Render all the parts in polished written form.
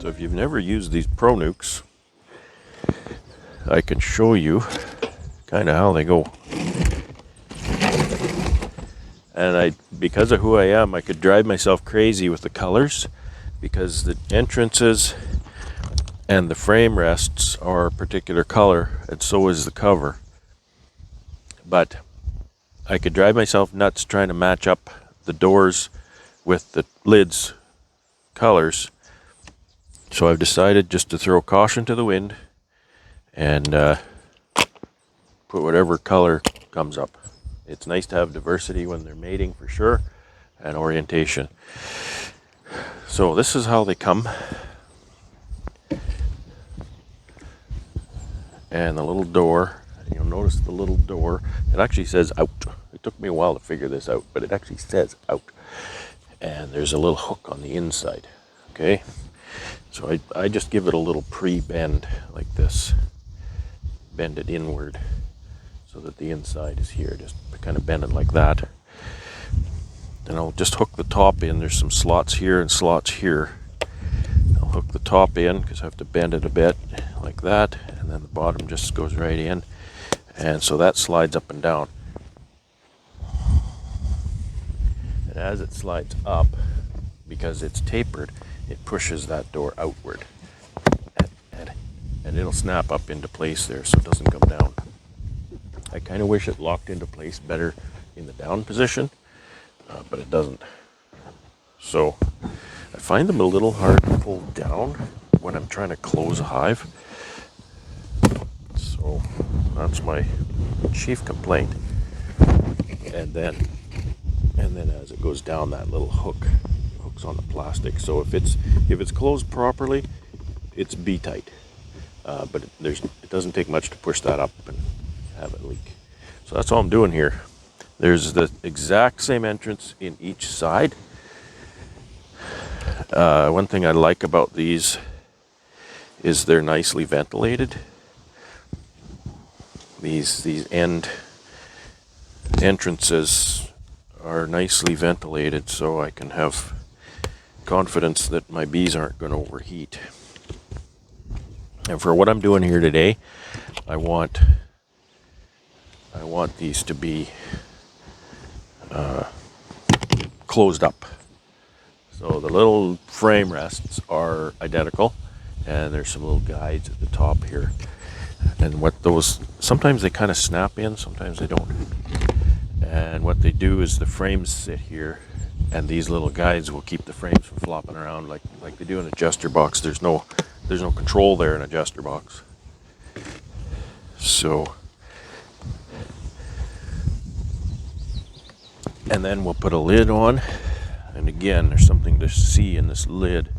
So if you've never used these ProNucs, I can show you kind of how they go. And because of who I am, I could drive myself crazy with the colors because the entrances and the frame rests are a particular color, and so is the cover. But I could drive myself nuts trying to match up the doors with the lids colors. So I've decided just to throw caution to the wind and put whatever color comes up. It's nice to have diversity when they're mating for sure, and orientation. So this is how they come. And the little door, you'll notice the little door, it actually says out. It took me a while to figure this out, but it actually says out. And there's a little hook on the inside, okay? So I just give it a little pre-bend like this. Bend it inward so that the inside is here. Just kind of bend it like that. Then I'll just hook the top in. There's some slots here and slots here. I'll hook the top in because I have to bend it a bit like that. And then the bottom just goes right in. And so that slides up and down. And as it slides up, because it's tapered, it pushes that door outward. And it'll snap up into place there so it doesn't come down. I kind of wish it locked into place better in the down position, but it doesn't. So I find them a little hard to pull down when I'm trying to close a hive. So that's my chief complaint. And then as it goes down, that little hook's on the plastic. So if it's closed properly, it's bee tight. But it doesn't take much to push that up and have it leak. So that's all I'm doing here. There's the exact same entrance in each side. One thing I like about these is they're nicely ventilated. These end entrances are nicely ventilated, so I can have confidence that my bees aren't going to overheat. And for what I'm doing here today, I want these to be closed up. So the little frame rests are identical, and there's some little guides at the top here. And sometimes they kind of snap in, sometimes they don't. And what they do is the frames sit here, and these little guides will keep the frames from flopping around like they do in an adjuster box. There's no control there in an adjuster box. So, and then we'll put a lid on. And again, there's something to see in this lid.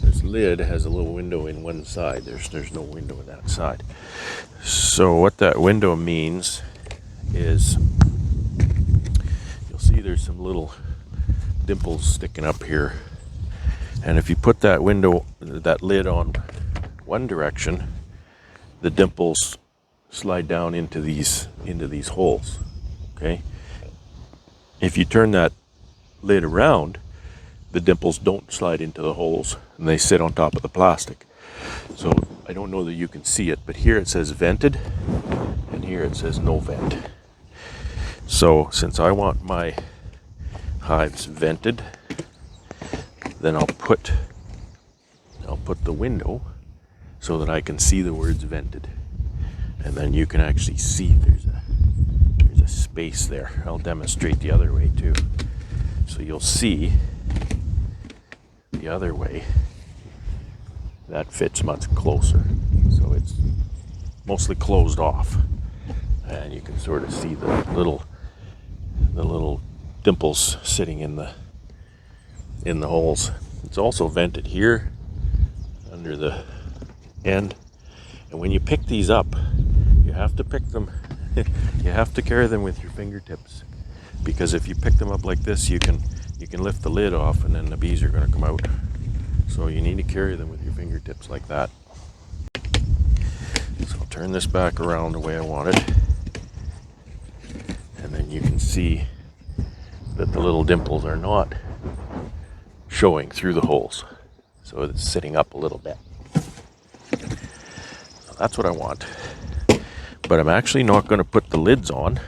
This lid has a little window in one side. There's no window in that side. So what that window means is, you'll see there's some little dimples sticking up here. And if you put that lid on one direction, the dimples slide down into these holes, okay? If you turn that lid around, the dimples don't slide into the holes, and they sit on top of the plastic. So I don't know that you can see it, but here it says vented, and here it says no vent. So since I want my hives vented, then I'll put the window so that I can see the words vented, and then you can actually see there's a space there. I'll demonstrate the other way too. So you'll see the other way that fits much closer. So it's mostly closed off, and you can sort of see the little dimples sitting in the holes. It's also vented here under the end, and when you pick these up, you have to pick them you have to carry them with your fingertips, because if you pick them up like this, you can lift the lid off and then the bees are going to come out. So you need to carry them with your fingertips like that. So I'll turn this back around the way I want it, and then you can see that the little dimples are not showing through the holes. so it's sitting up a little bit. So that's what I want. But I'm actually not going to put the lids on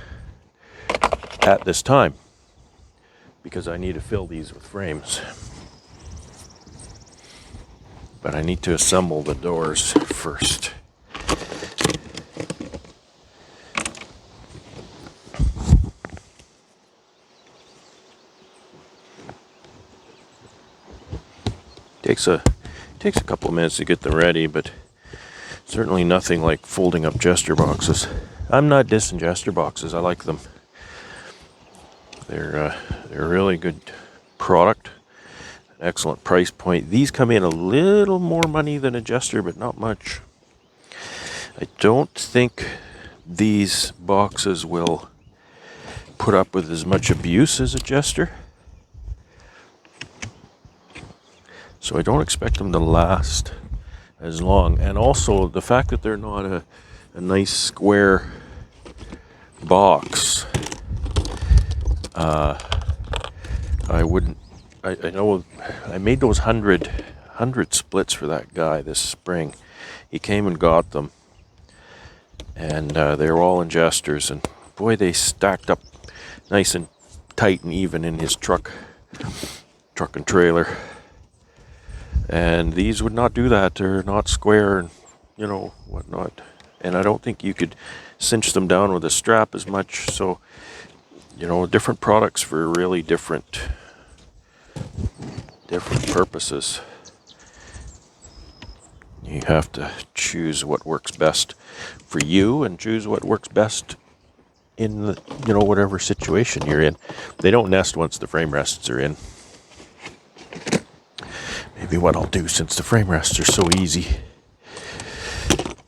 at this time because I need to fill these with frames. But I need to assemble the doors first. Takes a couple of minutes to get them ready, but certainly nothing like folding up jester boxes. I'm not dissing jester boxes. I like them. They're a really good product. Excellent price point. These come in a little more money than a jester, but not much. I don't think these boxes will put up with as much abuse as a jester. So I don't expect them to last as long. And also the fact that they're not a nice square box. I know I made those 100 splits for that guy this spring. He came and got them. And they were all in jesters. And boy, they stacked up nice and tight and even in his truck and trailer. And these would not do that. They're not square and, whatnot. And I don't think you could cinch them down with a strap as much. So, different products for really different purposes. You have to choose what works best for you and choose what works best in whatever situation you're in. They don't nest once the frame rests are in. Maybe what I'll do, since the frame rests are so easy,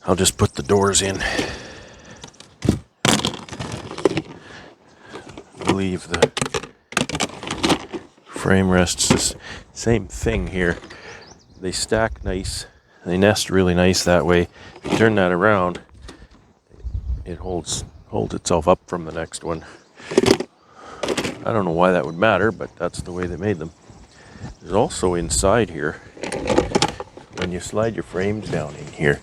I'll just put the doors in. Leave the frame rests the same thing here. They stack nice. They nest really nice that way. If you turn that around, it holds itself up from the next one. I don't know why that would matter, but that's the way they made them. There's also inside here, when you slide your frames down in here,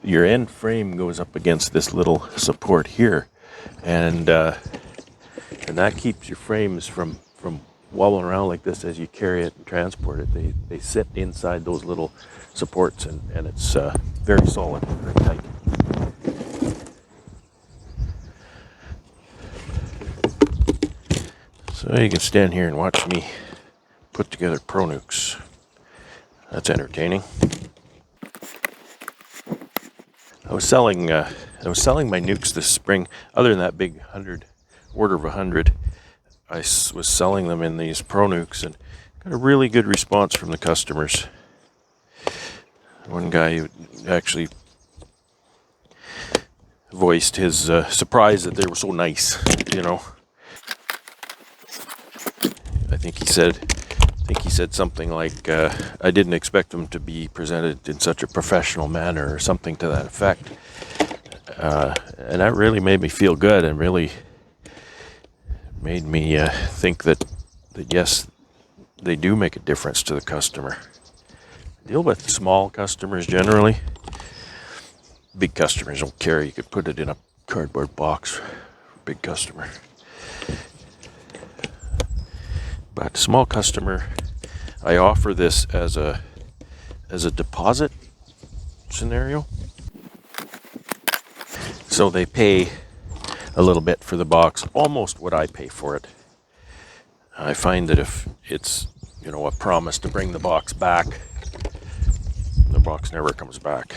your end frame goes up against this little support here, and that keeps your frames from wobbling around like this as you carry it and transport it. They sit inside those little supports, and it's very solid, very tight. So you can stand here and watch me put together ProNucs. That's entertaining. I was selling my nukes this spring. Other than that big order of 100, I was selling them in these ProNucs and got a really good response from the customers. One guy actually voiced his surprise that they were so nice. I think he said something like, I didn't expect them to be presented in such a professional manner, or something to that effect. And that really made me feel good, and really made me think that yes, they do make a difference to the customer. I deal with small customers generally. Big customers don't care. You could put it in a cardboard box for a big customer. But small customer, I offer this as a deposit scenario. So they pay a little bit for the box, almost what I pay for it. I find that if it's, a promise to bring the box back, the box never comes back.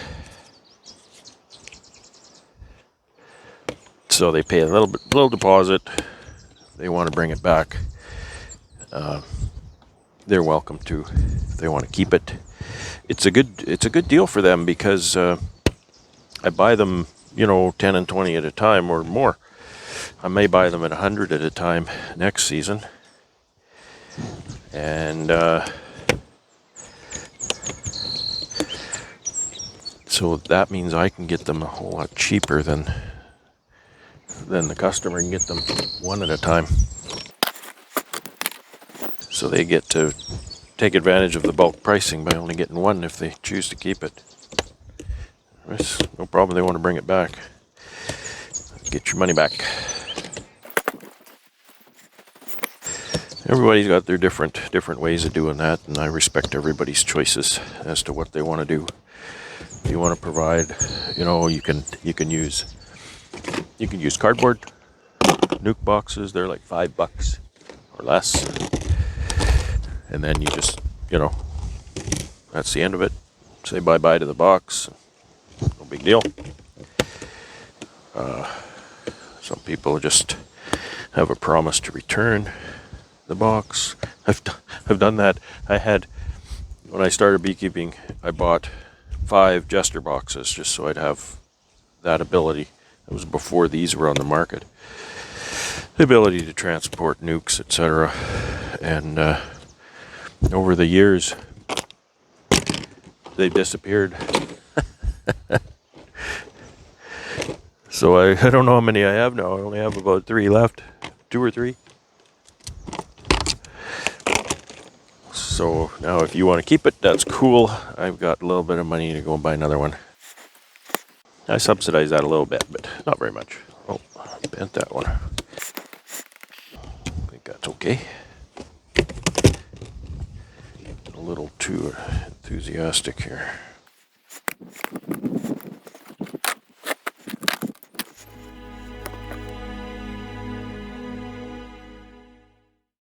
So they pay a little deposit. They want to bring it back. They're welcome to, if they want to keep it. It's a good deal for them because I buy them, 10 and 20 at a time or more. I may buy them at 100 at a time next season. And so that means I can get them a whole lot cheaper than the customer can get them one at a time. So they get to take advantage of the bulk pricing by only getting one if they choose to keep it. There's no problem, they want to bring it back. Get your money back. Everybody's got their different ways of doing that, and I respect everybody's choices as to what they want to do. If you want to provide, you can use cardboard nuke boxes. They're like $5 or less, and then you just that's the end of it. Say bye-bye to the box. No big deal. Some people just have a promise to return the box. I've done that. When I started beekeeping, I bought 5 Jester boxes just so I'd have that ability. It was before these were on the market. The ability to transport nukes, etc. And over the years, they've disappeared. So I don't know how many I have now. I only have about 3 left. 2 or 3. So now if you want to keep it, that's cool. I've got a little bit of money to go and buy another one. I subsidize that a little bit, but not very much. Oh, bent that one. I think that's okay. A little too enthusiastic here.